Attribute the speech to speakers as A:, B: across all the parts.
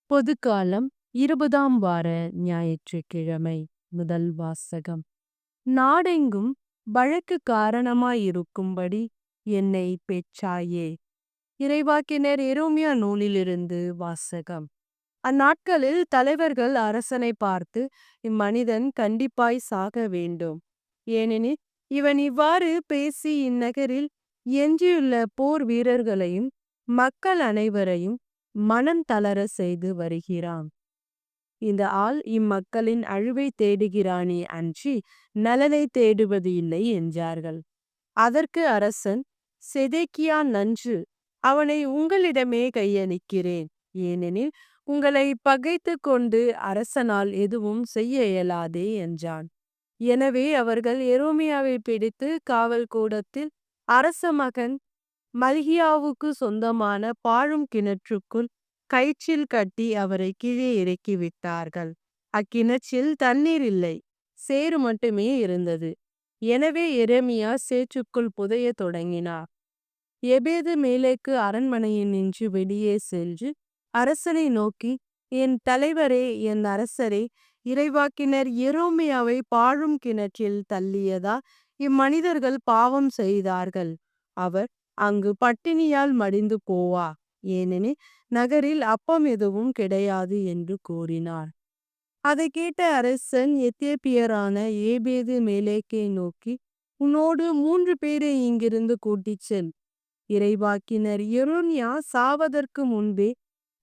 A: பொதுக்காலம் 20ஆம் வார ஞாயிற்றுக்கிழமை. முதல் வாசகம். நாடெங்கும் வழக்கு காரணமாயிருக்கும்படி என்னை பெற்றாயே. இறைவாக்கினர் எரேமியா நூலிலிருந்து வாசகம். அந்நாட்களில் தலைவர்கள் அரசனை பார்த்து, இம்மனிதன் கண்டிப்பாய் சாக வேண்டும். ஏனெனில் இவன் இவ்வாறு பேசி இந்நகரில் எஞ்சியுள்ள போர் வீரர்களையும் மக்கள் அனைவரையும் மனம் தளர செய்து வருகிறான். இந்த ஆள் இம்மக்களின் அழிவை தேடுகிறானே அன்றி நலனை தேடுவது இல்லை என்றார்கள். அதற்கு அரசன், செதேக்கியா நன்று, அவனை உங்களிடமே கையளிக்கிறேன். ஏனெனில் உங்களை பகைத்து கொண்டு அரசனால் எதுவும் செய்ய இயலாதே என்றான். எனவே அவர்கள் எரேமியாவை பிடித்து காவல் கூடத்தில் அரச மகன் மல்கியாவுக்கு சொந்தமான பாழும் கிணற்றுக்குள் கயிற்றில் கட்டி அவரை கீழே இறக்கி விட்டார்கள். அக்கிணற்றில் தண்ணீர் இல்லை, சேறு மட்டுமே இருந்தது. எனவே எரேமியா சேற்றுக்குள் புதைய தொடங்கினார். எபேது மேலேக்கு அரண்மனையினின்று வெளியே சென்று அரசனை நோக்கி, என் தலைவரே, என் அரசரே, இறைவாக்கினர் எரேமியாவை பாழும் கிணற்றில் தள்ளியதா இம்மனிதர்கள் பாவம் செய்தார்கள். அவர் அங்கு பட்டினியால் மடிந்து போவா, ஏனெனில் நகரில் அப்பம் எதுவும் கிடையாது என்று கூறினார். அதை கேட்ட அரசன் எத்தியோப்பியரான ஏபேது மேலேக்கை நோக்கி, உன்னோடு 3 பேரை இங்கிருந்து கூட்டிச் செல். இறைவாக்கினர் எரேமியா சாவதற்கு முன்பே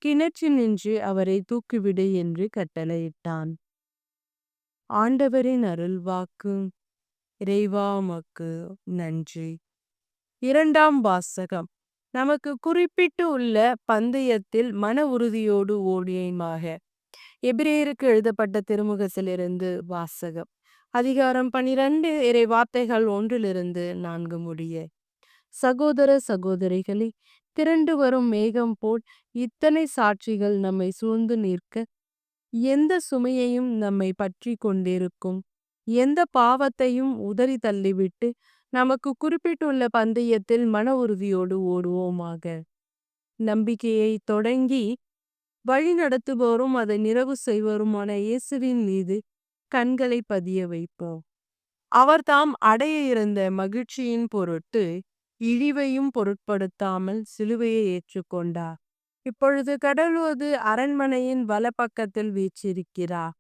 A: கிணற்றினின்று அவரை தூக்கிவிடு என்று கட்டளையிட்டான். ஆண்டவரின் அருள்வாக்கு. இறைவா உமக்கு நன்றி. 2ஆம் வாசகம். நமக்கு குறிப்பிட்டு உள்ள பந்தயத்தில் மன உறுதியோடு ஓடியமாக. எபிரேயருக்கு எழுதப்பட்ட திருமுகத்திலிருந்து வாசகம். அதிகாரம் 12, இறை வார்த்தைகள் 1-4 முடிய. சகோதர சகோதரிகளே, திரண்டு வரும் மேகம் போல் இத்தனை சாட்சிகள் நம்மை சூழ்ந்து நிற்க, எந்த சுமையையும் நம்மை பற்றி கொண்டிருக்கும் எந்த பாவத்தையும் உதறி தள்ளிவிட்டு நமக்கு குறிப்பிட்டுள்ள பந்தயத்தில் மன உறுதியோடு ஓடுவோமாக. நம்பிக்கையை தொடங்கி வழி நடத்துவோரும் அதை நிறைவு செய்வோருமான இயேசுவின் மீது கண்களை பதிய வைப்போம். அவர் தாம் அடைய இருந்த மகிழ்ச்சியின் பொருட்டு இழிவையும் பொருட்படுத்தாமல் சிலுவையை ஏற்றுக்கொண்டார். இப்பொழுது கடவுளது அரண்மனையின் வலப்பக்கத்தில் வீற்றிருக்கிறார்.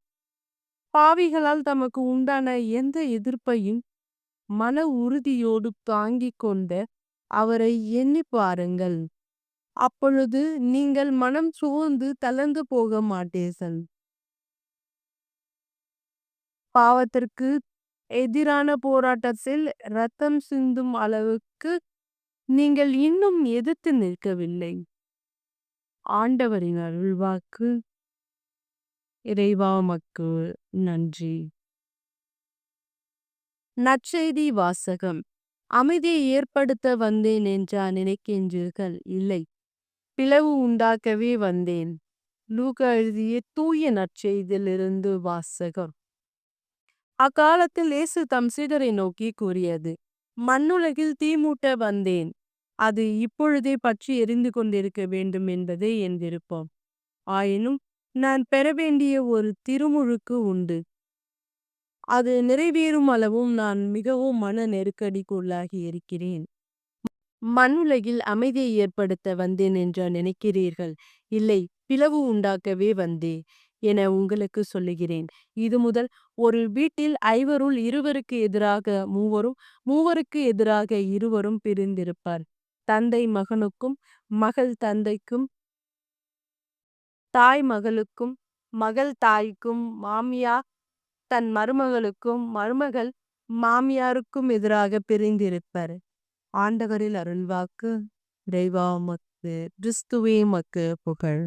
A: பாவிகளால் தமக்கு உண்டான எந்த எதிர்ப்பையும் மன உறுதியோடு தாங்கிக் கொண்ட அவரை எண்ணி பாருங்கள். அப்பொழுது நீங்கள் மனம் சோர்ந்து தளர்ந்து போக மாட்டீர்கள். பாவத்திற்கு எதிரான போராட்டத்தில் இரத்தம் சிந்தும் அளவுக்கு நீங்கள் இன்னும் எதிர்த்து நிற்கவில்லை. ஆண்டவரின் அருள்வாக்கு. இறைவா உமக்கு நன்றி. நற்செய்தி வாசகம். அமைதியை ஏற்படுத்த வந்தேன் என்றா நினைக்கின்றீர்கள்? இல்லை, பிளவு உண்டாக்கவே வந்தேன். லூக்கா எழுதிய தூய நற்செய்தியிலிருந்து வாசகம். அக்காலத்தில் இயேசு தம் சீடரை நோக்கி கூறியது, மண்ணுலகில் தீமூட்ட வந்தேன், அது இப்பொழுதே பற்றி எரிந்து கொண்டிருக்க வேண்டும் என்பதே என் விருப்பம். ஆயினும் நான் பெற வேண்டிய ஒரு திருமுழுக்கு உண்டு. அது நிறைவேறும் அளவும் நான் மிகவும் மன நெருக்கடிக்குள்ளாகி இருக்கிறேன். மண்ணுலகில் அமைதியை ஏற்படுத்த வந்தேன் என்று நினைக்கிறீர்கள்? இல்லை, பிளவு உண்டாக்கவே வந்தேன் என உங்களுக்கு சொல்லுகிறேன். இது முதல் ஒரு வீட்டில் 5 2 எதிராக 3, 3 எதிராக 2 பிரிந்திருப்பார். தந்தை மகனுக்கும், மகள் தந்தைக்கும், தாய் மகளுக்கும், மகள் தாய்க்கும், மாமியார் தன் மருமகளுக்கும், மருமகள் மாமியாருக்கும் எதிராக பிரிந்திருப்பர். ஆண்டவரில் அருள்வாக்கு. இறைவா உமக்கு, கிறிஸ்துவே உமக்கு புகழ்.